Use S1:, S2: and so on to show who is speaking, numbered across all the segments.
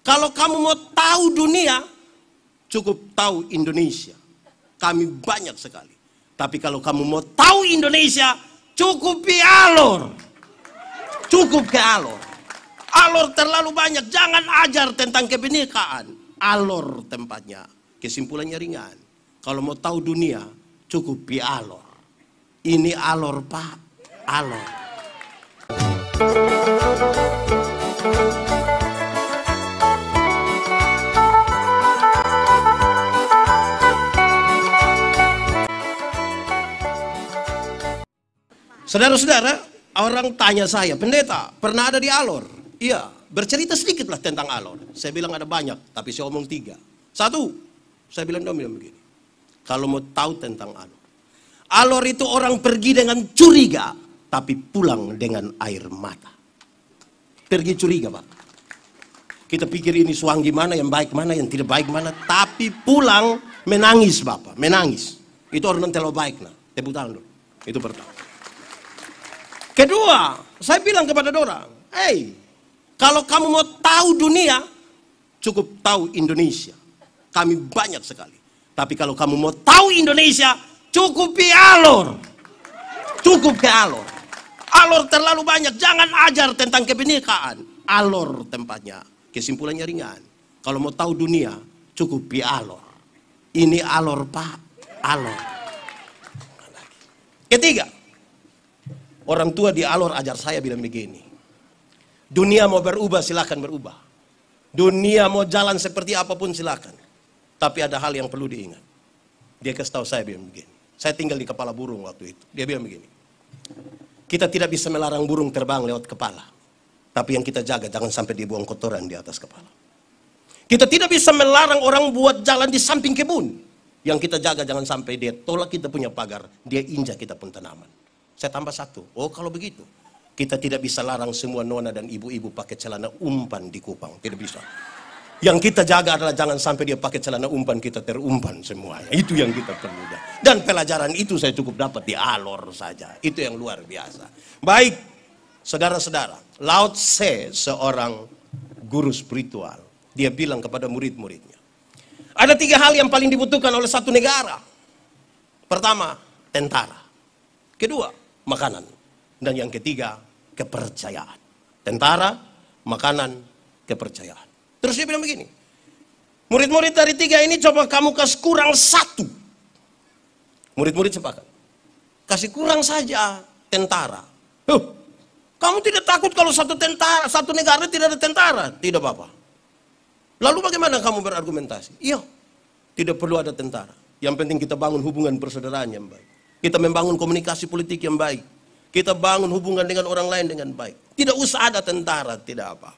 S1: Kalau kamu mau tahu dunia, cukup tahu Indonesia. Kami banyak sekali. Tapi kalau kamu mau tahu Indonesia, cukup ke Alor. Cukup ke Alor. Alor terlalu banyak. Jangan ajar tentang kebinekaan. Alor tempatnya. Kesimpulannya ringan. Kalau mau tahu dunia, cukup ke Alor. Ini Alor, Pak. Alor. Saudara-saudara, orang tanya saya, pendeta, pernah ada di Alor? Iya, bercerita sedikitlah tentang Alor. Saya bilang ada banyak, tapi saya omong 3. 1, saya bilang begini. Kalau mau tahu tentang Alor. Alor itu orang pergi dengan curiga, tapi pulang dengan air mata. Pergi curiga, Pak. Kita pikir ini suanggi mana, yang baik mana, yang tidak baik mana. Tapi pulang menangis, Bapak. Menangis. Itu orang terlalu baik. Nah. Tepuk tangan dulu. Itu pertama. Kedua, saya bilang kepada orang, hey, kalau kamu mau tahu dunia, cukup tahu Indonesia. Kami banyak sekali. Tapi kalau kamu mau tahu Indonesia, cukup ke Alor. Cukup ke Alor. Alor terlalu banyak. Jangan ajar tentang kebinekaan. Alor tempatnya. Kesimpulannya ringan. Kalau mau tahu dunia, cukup ke Alor. Ini Alor, Pak. Alor. Ketiga, orang tua di Alor ajar saya bilang begini. Dunia mau berubah, silakan berubah. Dunia mau jalan seperti apapun, silakan. Tapi ada hal yang perlu diingat. Dia kasih tahu saya bilang begini. Saya tinggal di kepala burung waktu itu. Dia bilang begini. Kita tidak bisa melarang burung terbang lewat kepala. Tapi yang kita jaga jangan sampai dia buang kotoran di atas kepala. Kita tidak bisa melarang orang buat jalan di samping kebun. Yang kita jaga jangan sampai dia tolak kita punya pagar. Dia injak kita pun tanaman. Saya tambah 1. Oh kalau begitu. Kita tidak bisa larang semua nona dan ibu-ibu pakai celana umpan di Kupang. Tidak bisa. Yang kita jaga adalah jangan sampai dia pakai celana umpan, kita terumpan semuanya. Itu yang kita perlu. Dan pelajaran itu saya cukup dapat di Alor saja. Itu yang luar biasa. Baik, saudara-saudara. Lao Tse, seorang guru spiritual. Dia bilang kepada murid-muridnya. Ada 3 hal yang paling dibutuhkan oleh satu negara. Pertama, tentara. Kedua, makanan. Dan yang ketiga, kepercayaan. Tentara, makanan, kepercayaan. Terus dia bilang begini, murid-murid dari 3 ini coba kamu kasih kurang 1. Murid-murid sepakat. Kasih kurang saja tentara. Kamu tidak takut kalau satu negara tidak ada tentara? Tidak apa-apa. Lalu bagaimana kamu berargumentasi? Iya, tidak perlu ada tentara. Yang penting kita bangun hubungan persaudaraan yang baik. Kita membangun komunikasi politik yang baik. Kita bangun hubungan dengan orang lain dengan baik. Tidak usah ada tentara, tidak apa-apa.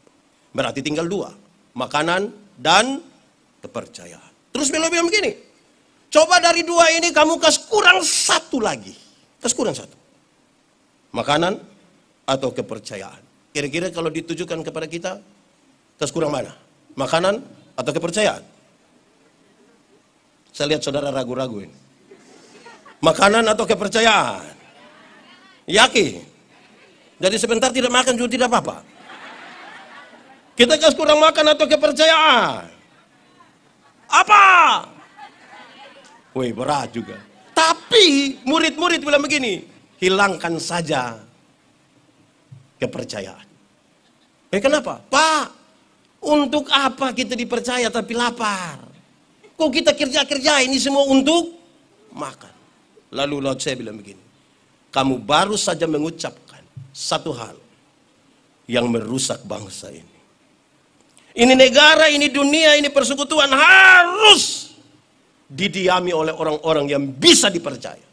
S1: Berarti tinggal 2. Makanan dan kepercayaan. Terus beliau bilang begini. Coba dari 2 ini kamu kasih kurang 1 lagi. Kasih kurang 1. Makanan atau kepercayaan. Kira-kira kalau ditujukan kepada kita, kasih kurang mana? Makanan atau kepercayaan? Saya lihat saudara ragu-ragu ini. Makanan atau kepercayaan? Yakin? Jadi sebentar tidak makan juga tidak apa-apa. Kita kasih kurang makan atau kepercayaan? Apa? Wih, berat juga. Tapi murid-murid bilang begini, hilangkan saja kepercayaan. Kenapa? Pak, untuk apa kita dipercaya tapi lapar? Kok kita kerja-kerja ini semua untuk makan? Lalu Lao Tse bilang begini, kamu baru saja mengucapkan satu hal yang merusak bangsa ini. Ini negara, ini dunia, ini persekutuan harus didiami oleh orang-orang yang bisa dipercaya.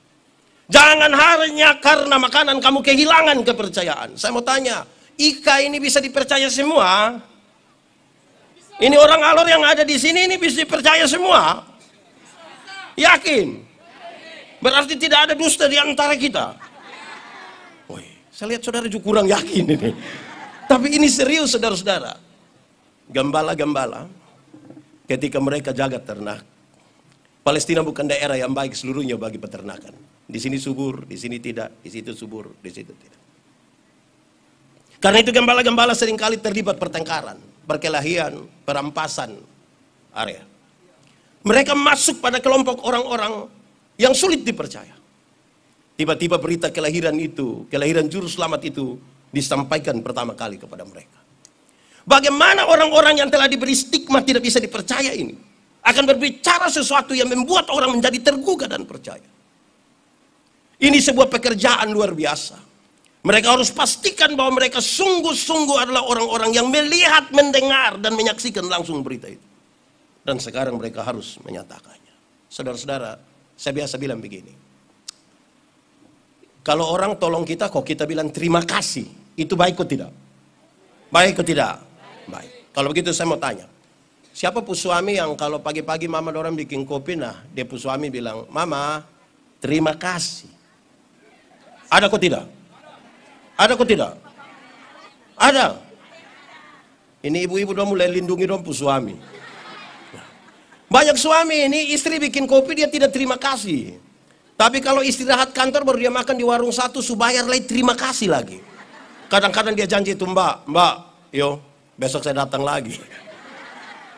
S1: Jangan hanya karena makanan kamu kehilangan kepercayaan. Saya mau tanya, Ika ini bisa dipercaya semua? Ini orang Alor yang ada di sini ini bisa dipercaya semua? Yakin? Berarti tidak ada dusta di antara kita. Saya lihat saudara juga kurang yakin ini. Tapi ini serius saudara-saudara. Gembala-gembala ketika mereka jaga ternak. Palestina bukan daerah yang baik seluruhnya bagi peternakan. Di sini subur, di sini tidak, di situ subur, di situ tidak. Karena itu gembala-gembala seringkali terlibat pertengkaran. perkelahian, perampasan area. Mereka masuk pada kelompok orang-orang yang sulit dipercaya. Tiba-tiba berita kelahiran itu, kelahiran juru selamat itu disampaikan pertama kali kepada mereka. Bagaimana orang-orang yang telah diberi stigma tidak bisa dipercaya ini akan berbicara sesuatu yang membuat orang menjadi tergugah dan percaya. Ini sebuah pekerjaan luar biasa. Mereka harus pastikan bahwa mereka sungguh-sungguh adalah orang-orang yang melihat, mendengar, dan menyaksikan langsung berita itu. Dan sekarang mereka harus menyatakannya. Saudara-saudara, saya biasa bilang begini. Kalau orang tolong kita, kok kita bilang terima kasih. Itu baik atau tidak? Baik atau tidak? Baik. Kalau begitu saya mau tanya. Siapa pu suami yang kalau pagi-pagi mama dorang bikin kopi, nah dia pu suami bilang, Mama, terima kasih. Ada kok tidak? Ada kok tidak? Ada. Ini ibu-ibu dong mulai lindungi dong pu suami. Banyak suami ini istri bikin kopi dia tidak terima kasih. Tapi kalau istirahat kantor baru dia makan di warung satu, subayar lagi terima kasih lagi. Kadang-kadang dia janji itu, Mbak, yo besok saya datang lagi.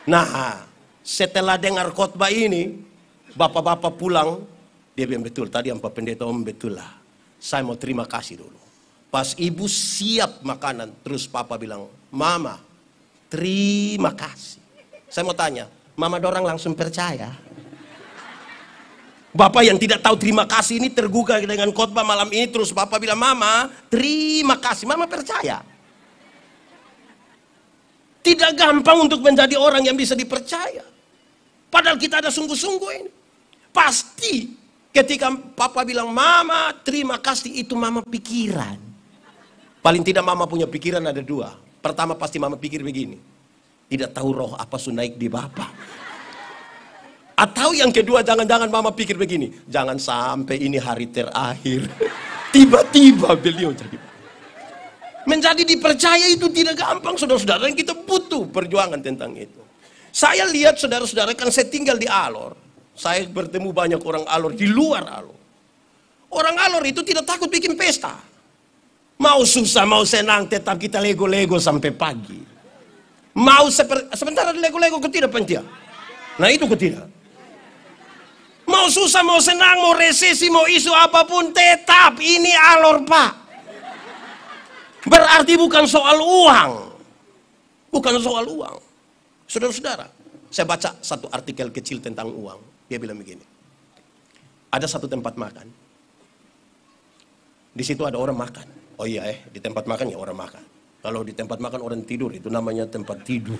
S1: Nah, setelah dengar khotbah ini, bapak-bapak pulang, dia bilang betul, tadi Pak Pendeta Om betul lah. Saya mau terima kasih dulu. Pas ibu siap makanan, terus papa bilang, Mama, terima kasih. Saya mau tanya, Mama dorang langsung percaya? Bapak yang tidak tahu terima kasih ini tergugah dengan khotbah malam ini, terus Bapak bilang, Mama, terima kasih. Mama percaya? Tidak gampang untuk menjadi orang yang bisa dipercaya. Padahal kita ada sungguh-sungguh ini. Pasti ketika Papa bilang, Mama, terima kasih, itu Mama pikiran. Paling tidak Mama punya pikiran ada dua. Pertama pasti Mama pikir begini. Tidak tahu roh apa naik di Bapak. Atau yang kedua jangan-jangan Mama pikir begini. Jangan sampai ini hari terakhir. Tiba-tiba beliau jadi. Menjadi dipercaya itu tidak gampang saudara-saudara. Dan kita butuh perjuangan tentang itu. Saya lihat saudara-saudara kan saya tinggal di Alor. Saya bertemu banyak orang Alor di luar Alor. Orang Alor itu tidak takut bikin pesta. Mau susah, mau senang, tetap kita lego-lego sampai pagi. Mau sebentar ada lego-lego ke tidak pentia? Nah itu ke tidak? Mau susah, mau senang, mau resesi, mau isu apapun, tetap ini Alor Pak. Berarti bukan soal uang. Bukan soal uang. Saudara-saudara, saya baca satu artikel kecil tentang uang. Dia bilang begini. Ada satu tempat makan. Di situ ada orang makan. Oh iya di tempat makan ya orang makan. Kalau di tempat makan orang tidur, itu namanya tempat tidur.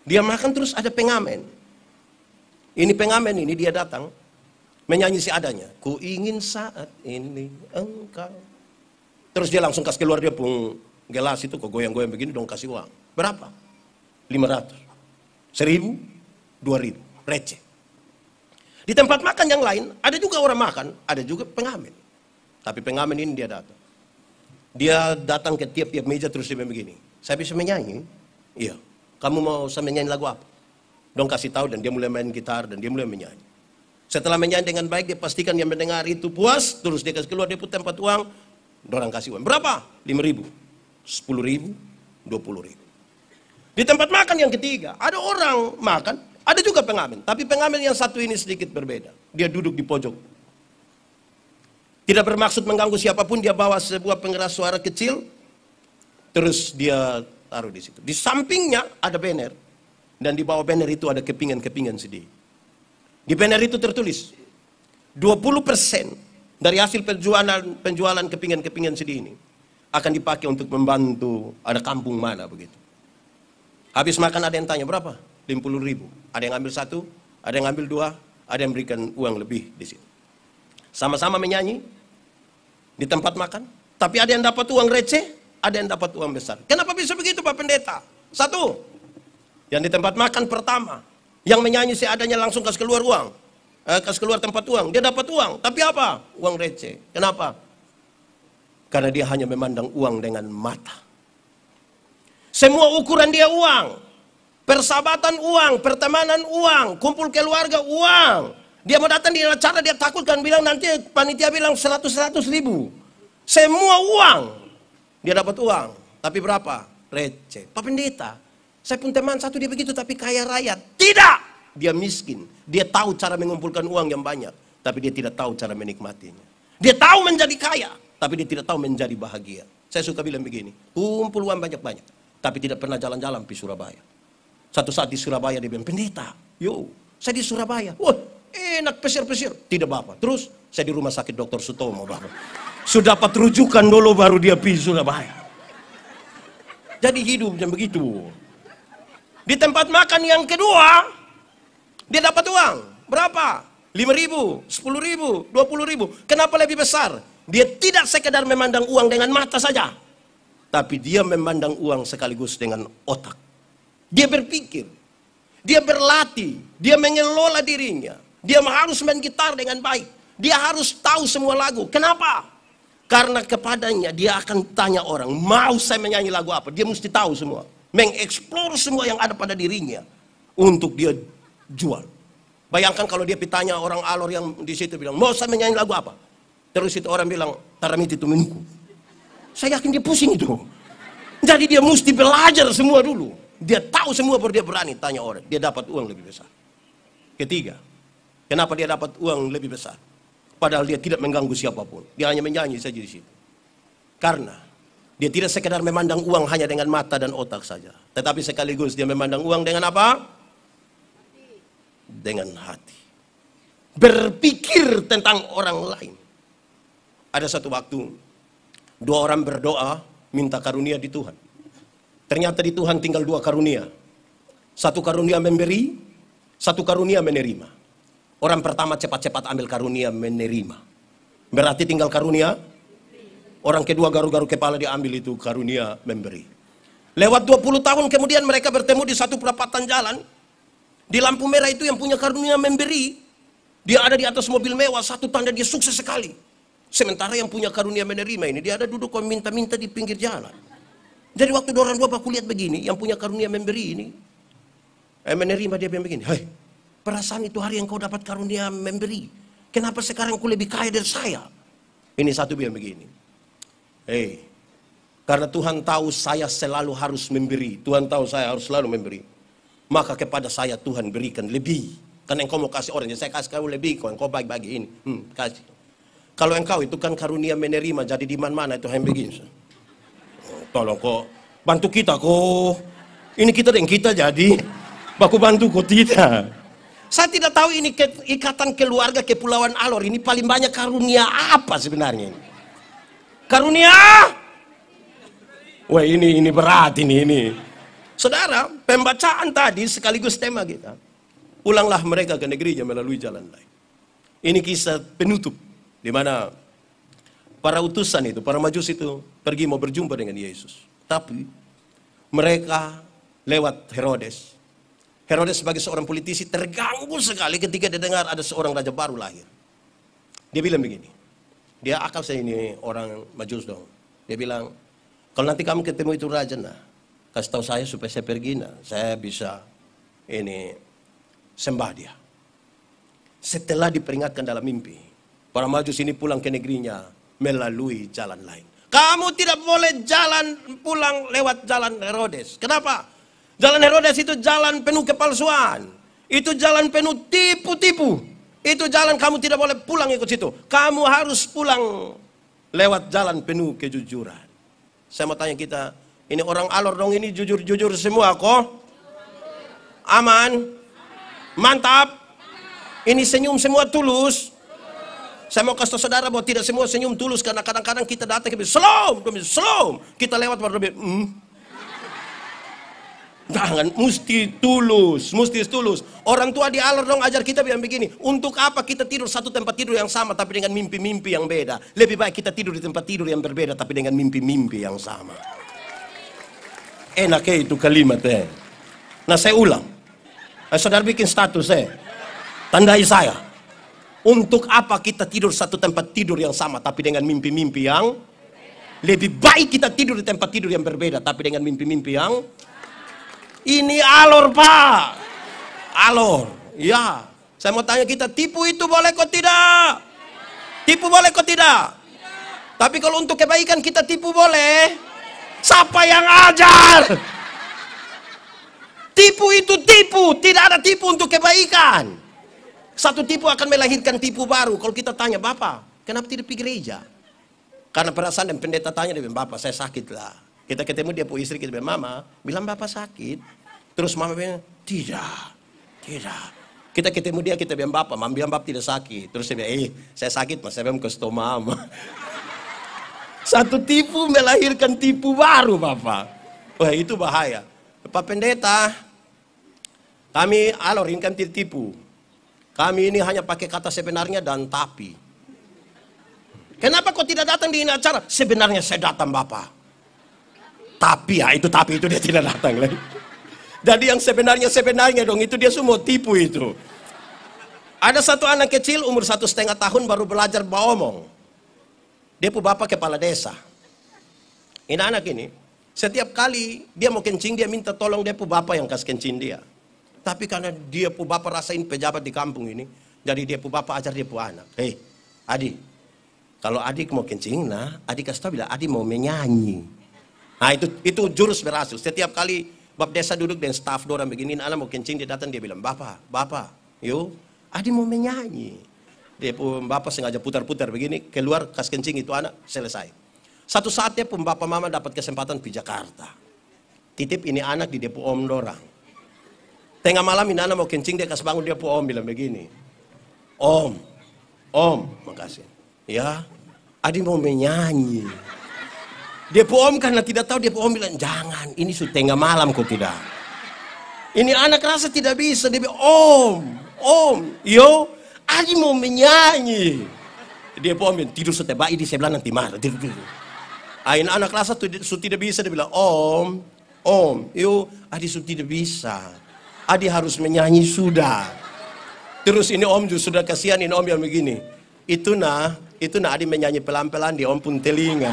S1: Dia makan terus ada pengamen. Ini pengamen ini dia datang menyanyi seadanya. Ku ingin saat ini engkau. Terus dia langsung kasih keluar dia pun gelas itu kok goyang-goyang begini dong kasih uang. Berapa? 500. 1000, 2000, receh. Di tempat makan yang lain ada juga orang makan, ada juga pengamen. Tapi pengamen ini dia datang. Dia datang ke tiap-tiap meja terus dia begini. Saya bisa menyanyi? Iya. Kamu mau saya menyanyi lagu apa? Dong kasih tahu dan dia mulai main gitar dan dia mulai menyanyi. Setelah menyanyi dengan baik dia pastikan yang mendengar itu puas. Terus dia kasih keluar dia pun tempat uang. Dorang kasih uang. Berapa? 5.000, 10.000, 20.000. Di tempat makan yang ketiga ada orang makan, ada juga pengamen. Tapi pengamen yang satu ini sedikit berbeda. Dia duduk di pojok. Tidak bermaksud mengganggu siapapun, dia bawa sebuah pengeras suara kecil, terus dia taruh di situ. Di sampingnya ada banner, dan di bawah banner itu ada kepingan-kepingan sedih. Di banner itu tertulis, 20% dari hasil penjualan kepingan-kepingan sedih ini akan dipakai untuk membantu ada kampung mana begitu. Habis makan ada yang tanya berapa? 50.000. Ada yang ambil satu, ada yang ambil dua, ada yang berikan uang lebih di situ. Sama-sama menyanyi di tempat makan, tapi ada yang dapat uang receh, ada yang dapat uang besar. Kenapa bisa begitu Pak Pendeta? Satu, yang di tempat makan pertama, yang menyanyi seadanya langsung kasih keluar uang, kasih keluar tempat uang, dia dapat uang, tapi apa? Uang receh. Kenapa? Karena dia hanya memandang uang dengan mata. Semua ukuran dia uang, persahabatan uang, pertemanan uang, kumpul keluarga uang. Dia mau datang di acara, dia takut kan bilang nanti panitia bilang 100.000. Semua uang. Dia dapat uang. Tapi berapa? receh. Pak Pendeta, saya pun teman satu dia begitu tapi kaya raya. Tidak! Dia miskin. Dia tahu cara mengumpulkan uang yang banyak, tapi dia tidak tahu cara menikmatinya. Dia tahu menjadi kaya, tapi dia tidak tahu menjadi bahagia. Saya suka bilang begini, kumpul uang banyak-banyak, tapi tidak pernah jalan-jalan di Surabaya. Satu saat di Surabaya dia bilang, Pendeta, yo, saya di Surabaya. Wah, enak pesir-pesir. Tidak Bapak. Terus saya di rumah sakit Dr. Sutomo Bapak. Sudah dapat rujukan dulu baru dia pergi Surabaya. Jadi hidup yang begitu. Di tempat makan yang kedua, dia dapat uang. Berapa? 5.000, 10.000, 20.000. Kenapa lebih besar? Dia tidak sekedar memandang uang dengan mata saja, tapi dia memandang uang sekaligus dengan otak. Dia berpikir, dia berlatih, dia mengelola dirinya. Dia harus main gitar dengan baik. Dia harus tahu semua lagu. Kenapa? Karena kepadanya dia akan tanya orang, mau saya menyanyi lagu apa? Dia mesti tahu semua. Mengeksplor semua yang ada pada dirinya untuk dia jual. Bayangkan kalau dia ditanya orang alor yang di situ bilang, mau saya menyanyi lagu apa? Terus itu orang bilang, Taramiti Tuminku. Saya yakin dia pusing itu. Jadi dia mesti belajar semua dulu. Dia tahu semua baru dia berani tanya orang. Dia dapat uang lebih besar. Ketiga, kenapa dia dapat uang lebih besar? Padahal dia tidak mengganggu siapapun. Dia hanya menyanyi saja di situ. Karena dia tidak sekedar memandang uang hanya dengan mata dan otak saja. Tetapi sekaligus dia memandang uang dengan apa? Dengan hati. Berpikir tentang orang lain. Ada satu waktu, dua orang berdoa minta karunia di Tuhan. Ternyata di Tuhan tinggal dua karunia. Satu karunia memberi, satu karunia menerima. Orang pertama cepat-cepat ambil karunia menerima. Berarti tinggal karunia. Orang kedua garu-garu kepala diambil itu karunia memberi. Lewat 20 tahun kemudian mereka bertemu di satu perapatan jalan. Di lampu merah itu yang punya karunia memberi, dia ada di atas mobil mewah, satu tanda dia sukses sekali. Sementara yang punya karunia menerima ini, dia ada duduk minta-minta di pinggir jalan. Jadi waktu orang dua baku lihat begini, yang punya karunia memberi ini, menerima dia bilang begini, hei, perasaan itu hari yang kau dapat karunia memberi, kenapa sekarang kau lebih kaya dari saya? Ini satu bilang begini, hei, karena Tuhan tahu saya selalu harus memberi, Tuhan tahu saya harus selalu memberi. Maka kepada saya Tuhan berikan lebih. Karena engkau mau kasih orang, jadi saya kasih kau lebih, kau engkau bagi-bagi ini, kasih. Kalau engkau itu kan karunia menerima, jadi di mana-mana itu yang begini. Tolong kok bantu kita kok. Ini kita dan kita jadi, baku bantu kok tidak. Saya tidak tahu ini ikatan keluarga Kepulauan Alor ini paling banyak karunia apa sebenarnya? Karunia? Wah ini berat ini. Saudara, pembacaan tadi sekaligus tema kita. Pulanglah mereka ke negerinya melalui jalan lain. Ini kisah penutup di mana para utusan itu, para majus itu pergi mau berjumpa dengan Yesus. Tapi mereka lewat Herodes. Herodes sebagai seorang politisi terganggu sekali ketika dia dengar ada seorang raja baru lahir. Dia bilang begini. Dia akal saya ini orang majus dong. Dia bilang, kalau nanti kamu ketemu itu raja nah, kasih tahu saya supaya saya pergi nah, saya bisa ini sembah dia. Setelah diperingatkan dalam mimpi, para majus ini pulang ke negerinya melalui jalan lain. Kamu tidak boleh jalan pulang lewat jalan Herodes. Kenapa? Jalan Herodes itu jalan penuh kepalsuan. Itu jalan penuh tipu-tipu. Itu jalan kamu tidak boleh pulang ikut situ. Kamu harus pulang lewat jalan penuh kejujuran. Saya mau tanya kita, ini orang Alor dong ini jujur-jujur semua kok? Aman? Mantap? Ini senyum semua tulus? Saya mau kasih saudara bahwa tidak semua senyum tulus, karena kadang-kadang kita datang ke Shalom, kita lewat baru jangan, mesti tulus. Orang tua di Alor dong ajar kita bilang begini, untuk apa kita tidur satu tempat tidur yang sama tapi dengan mimpi-mimpi yang beda? Lebih baik kita tidur di tempat tidur yang berbeda tapi dengan mimpi-mimpi yang sama. Enak itu kalimat Nah saya ulang. Saudara bikin status tandai saya. Untuk apa kita tidur satu tempat tidur yang sama tapi dengan mimpi-mimpi yang lebih baik kita tidur di tempat tidur yang berbeda tapi dengan mimpi-mimpi yang ini Alor Pak. Alor. Ya. Saya mau tanya kita, tipu itu boleh kok tidak? Tipu boleh kok tidak? Tapi kalau untuk kebaikan kita tipu boleh? Siapa yang ajar? Tipu itu tipu, tidak ada tipu untuk kebaikan. Satu tipu akan melahirkan tipu baru. Kalau kita tanya, Bapak, kenapa tidak pergi gereja? Karena perasaan dan pendeta tanya, dia bilang, Bapak saya sakit lah. Kita ketemu dia pu istri, kita bilang, Mama, bilang Bapak sakit. Terus Mama bilang, tidak. Kita ketemu dia, kita bilang, Bapak, Mama bilang Bapak tidak sakit. Terus dia bilang, saya sakit mas, saya bilang ke Mama. Satu tipu melahirkan tipu baru, Bapak. Wah, itu bahaya. Pak Pendeta, kami alor ini kan tipu. Kami ini hanya pakai kata sebenarnya dan tapi. Kenapa kau tidak datang di ini acara? Sebenarnya saya datang, Bapak. Tapi ya, itu tapi itu dia tidak datang lagi. Jadi yang sebenarnya dong, itu dia semua tipu itu. Ada satu anak kecil umur 1,5 tahun baru belajar ngomong. Dia pu bapak kepala desa. Ini anak ini, setiap kali dia mau kencing, dia minta tolong dia pu bapak yang kasih kencing dia. Tapi karena dia pu bapak rasain pejabat di kampung ini, jadi dia pu bapak ajar dia pu anak. Hei, Adi, kalau adik mau kencing, nah adik kasih tahu bilang, Adi mau menyanyi. Nah itu jurus berhasil. Setiap kali bab desa duduk dan staf dorang begini, anak mau kencing, dia datang dia bilang, Bapak, yuk, Adi mau menyanyi. Dia pun bapak sengaja putar-putar begini, keluar kas kencing itu anak, selesai. Satu saat dia pun bapak mama dapat kesempatan pergi Jakarta. Titip ini anak di depo om dorang. Tengah malam ini anak mau kencing, dia kasih bangun dia pun om bilang begini. Om, makasih. Ya, Adi mau menyanyi. Dia pun om karena tidak tahu, dia pun om bilang, jangan, ini sudah tengah malam kok tidak. Ini anak rasa tidak bisa, dia bilang, om, yo, Adi mau menyanyi. Dia pun om tidur setebak di sebelah nanti marah, tidur. Ini anak rasa sudah tidak bisa, dia bilang, om, yo, Adi sudah tidak bisa. Adi harus menyanyi sudah. Terus ini om juga sudah kasihan, ini om yang begini. Itu nah Adi menyanyi pelan-pelan, dia om pun telinga.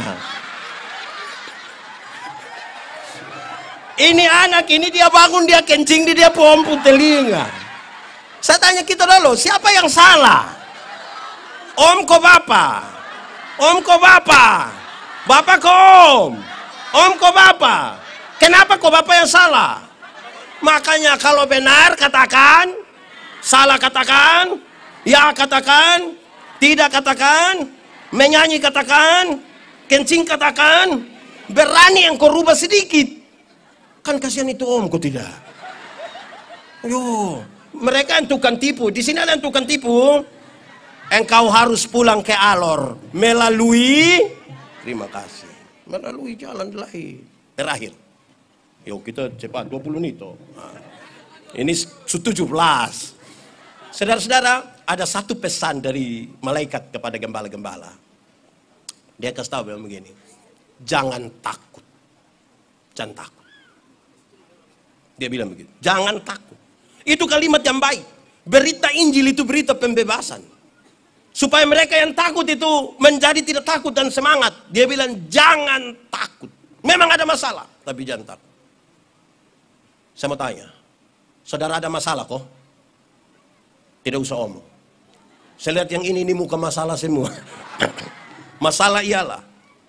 S1: Ini anak ini dia bangun, dia kencing, dia pun om pun telinga. Saya tanya kita dulu, siapa yang salah? Om ko bapak? Om ko bapak? Bapak ko om? Om ko bapak? Kenapa ko bapak yang salah? Makanya kalau benar katakan, salah katakan, ya katakan, tidak katakan, menyanyi katakan, kencing katakan, berani yang kau rubah sedikit. Kan kasihan itu om, kau tidak. Yo, mereka yang tukang tipu, di sini ada yang tukang tipu. Engkau harus pulang ke Alor melalui, terima kasih, melalui jalan lain. Terakhir. Yuk kita cepat 20 menit. Nah, ini 17. Saudara-saudara, ada satu pesan dari malaikat kepada gembala-gembala. Dia kasih tahu bilang begini, jangan takut. Jangan takut. Dia bilang begitu, jangan takut. Itu kalimat yang baik. Berita Injil itu berita pembebasan. Supaya mereka yang takut itu menjadi tidak takut dan semangat. Dia bilang jangan takut. Memang ada masalah, tapi jangan takut. Saya mau tanya, saudara ada masalah kok? Tidak usah omong. Saya lihat yang ini muka masalah semua. Masalah ialah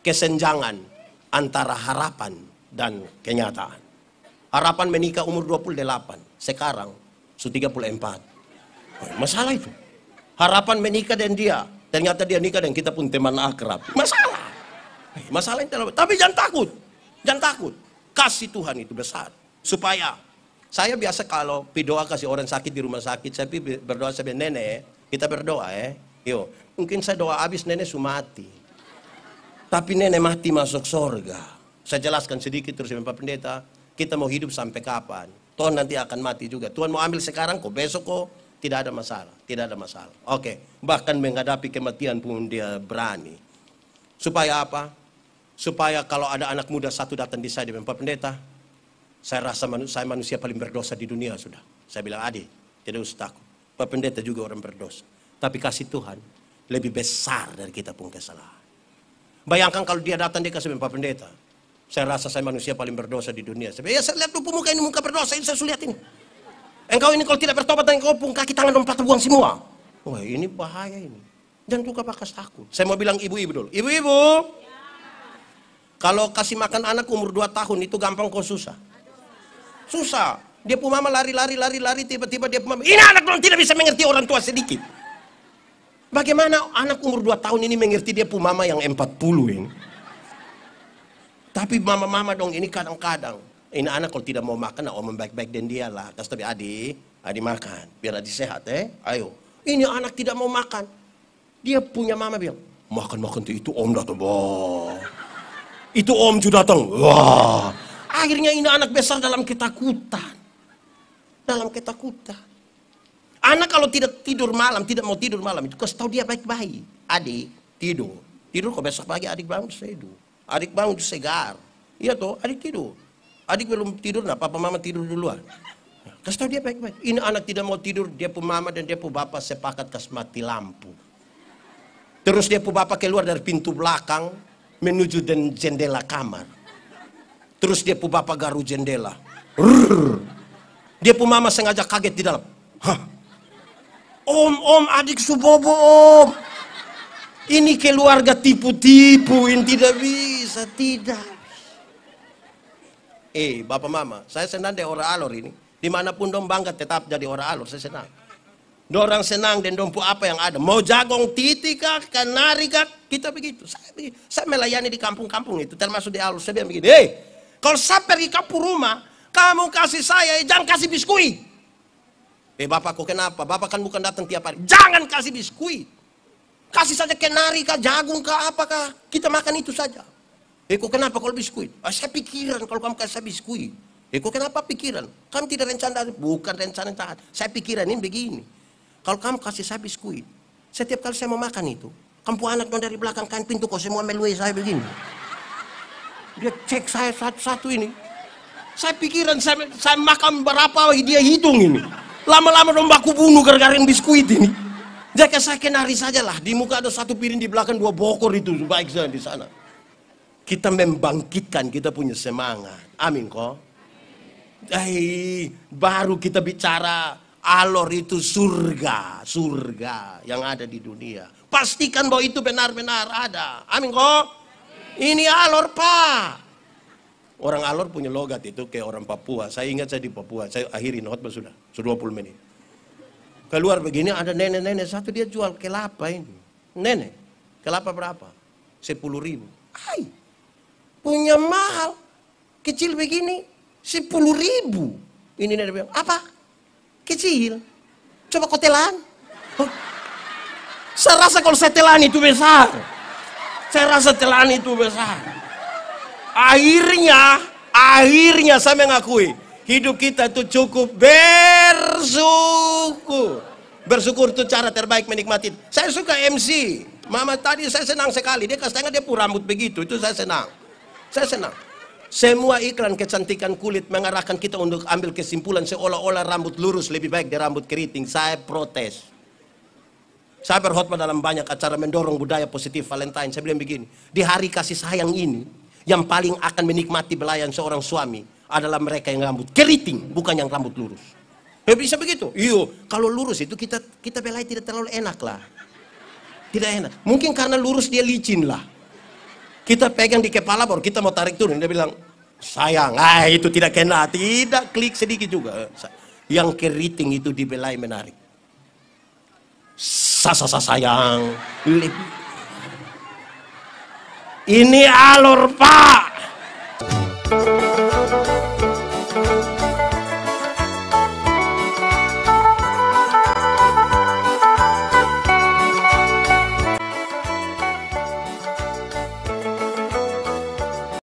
S1: kesenjangan antara harapan dan kenyataan. Harapan menikah umur 28, sekarang sudah 34. Masalah itu. Harapan menikah dan dia, ternyata dia nikah dan kita pun teman akrab. Masalah. Masalah itu. Tapi jangan takut. Jangan takut. Kasih Tuhan itu besar. Supaya saya biasa kalau berdoa kasih orang sakit di rumah sakit, saya berdoa sampai nenek, kita berdoa yo, mungkin saya doa habis nenek sudah mati. Tapi nenek mati masuk surga. Saya jelaskan sedikit terus Pak Pendeta, kita mau hidup sampai kapan? Tuhan nanti akan mati juga. Tuhan mau ambil sekarang kok, besok kok, tidak ada masalah, tidak ada masalah. Oke, bahkan menghadapi kematian pun dia berani. Supaya apa? Supaya kalau ada anak muda satu datang di saya, dia bilang, Pak Pendeta, saya rasa saya manusia paling berdosa di dunia sudah. Saya bilang, Adi, tidak usah takut. Pak Pendeta juga orang berdosa. Tapi kasih Tuhan lebih besar dari kita pun kesalahan. Bayangkan kalau dia datang, dia kasih Pak Pendeta, saya rasa saya manusia paling berdosa di dunia. Saya bilang, ya saya lihat muka ini muka berdosa, ini saya lihat ini. Engkau ini kalau tidak bertobat, engkau pun kaki tangan lompat buang semua. Wah ini bahaya ini. Jangan juga bakas takut. Saya mau bilang ibu-ibu dulu. Ibu-ibu. Kalau kasih makan anak umur 2 tahun itu gampang kok susah? Susah. Dia pun mama lari, tiba-tiba dia pun mama, ini anak belum tidak bisa mengerti orang tua sedikit. Bagaimana anak umur 2 tahun ini mengerti dia pun mama yang 40 ini? Tapi mama-mama dong ini kadang-kadang, ini anak kalau tidak mau makan, om baik-baik dan dia lah. Kasih tapi adik makan, biar adik sehat ayo. Ini anak tidak mau makan. Dia punya mama bilang, makan itu om datang. Wah. Itu om sudah datang. Wah. Akhirnya ini anak besar dalam ketakutan. Anak kalau tidak tidur malam, tidak mau tidur malam, itu kasih tahu dia baik-baik. Adik, tidur. Tidur kok besok pagi adik bangun tidur. Adik bangun segar. Iya toh, adik tidur. Adik belum tidur, nah papa mama tidur duluan. Kasih tahu dia baik-baik. Ini anak tidak mau tidur, dia pun mama dan dia pun bapak sepakat kasih mati lampu. Terus dia pun bapak keluar dari pintu belakang, menuju jendela kamar. Terus dia pun bapak garu jendela. Dia pun mama sengaja kaget di dalam. Hah? Om, adik subobo om. Ini keluarga tipu-tipu, ini tidak bisa, tidak. Bapak mama, saya senang deh orang alor ini. Dimanapun dong bangga tetap jadi orang alor, saya senang. Dorang senang dan dompu apa yang ada. Mau jagong titi kah, kanari kah, kita begitu. Saya melayani di kampung-kampung itu, termasuk di alor. Saya bilang begini, kalau saya pergi ke rumah, kamu kasih saya, jangan kasih biskuit. Bapak kok kenapa? Bapak kan bukan datang tiap hari. Jangan kasih biskuit. Kasih saja kenari kah, jagung kah, apakah. Kita makan itu saja. Kok kenapa kalau biskuit? Saya pikiran kalau kamu kasih saya biskuit. Kok kenapa pikiran? Kamu tidak rencana, bukan rencana tahan. Saya pikiran ini begini. Kalau kamu kasih saya biskuit, setiap kali saya mau makan itu, kamu anak dari belakang kan pintu kok semua melui saya begini. Dia cek saya satu-satu ini. Saya pikiran saya makan berapa dia hitung ini. Lama-lama dong baku bunuh gara-gara biskuit ini. Jadi saya kenari saja lah. Di muka ada satu piring, di belakang 2 bokor itu. Baik saja di sana. Kita membangkitkan, kita punya semangat. Amin kok. Baru kita bicara alor itu surga yang ada di dunia. Pastikan bahwa itu benar-benar ada. Amin kok. Ini alor pak. Orang alor punya logat itu kayak orang Papua. Saya ingat saya di Papua. Saya akhiri khotbah sudah 20 menit. Keluar begini ada nenek-nenek satu dia jual kelapa ini. Nenek, kelapa berapa? 10.000. Punya mahal. Kecil begini 10.000. Ini nenek bilang, apa? Kecil. Coba kau telan. Saya rasa kalau saya telan itu besar. Akhirnya saya mengakui hidup kita itu cukup bersyukur itu cara terbaik menikmati. Saya suka MC mama tadi, saya senang sekali dia kasih dia pun rambut begitu, itu saya senang. Semua iklan kecantikan kulit mengarahkan kita untuk ambil kesimpulan seolah-olah rambut lurus lebih baik dari rambut keriting. Saya protes. Saya berkhotbah dalam banyak acara mendorong budaya positif Valentine. Saya bilang begini, di hari kasih sayang ini, yang paling akan menikmati belayan seorang suami adalah mereka yang rambut keriting, bukan yang rambut lurus. Bisa begitu? Iya, kalau lurus itu kita belai tidak terlalu enak lah. Tidak enak. Mungkin karena lurus dia licin lah. Kita pegang di kepala baru kita mau tarik turun, dia bilang, sayang, itu tidak kena, tidak klik sedikit juga. Yang keriting itu dibelai menarik. Sayang. Ini alor pak.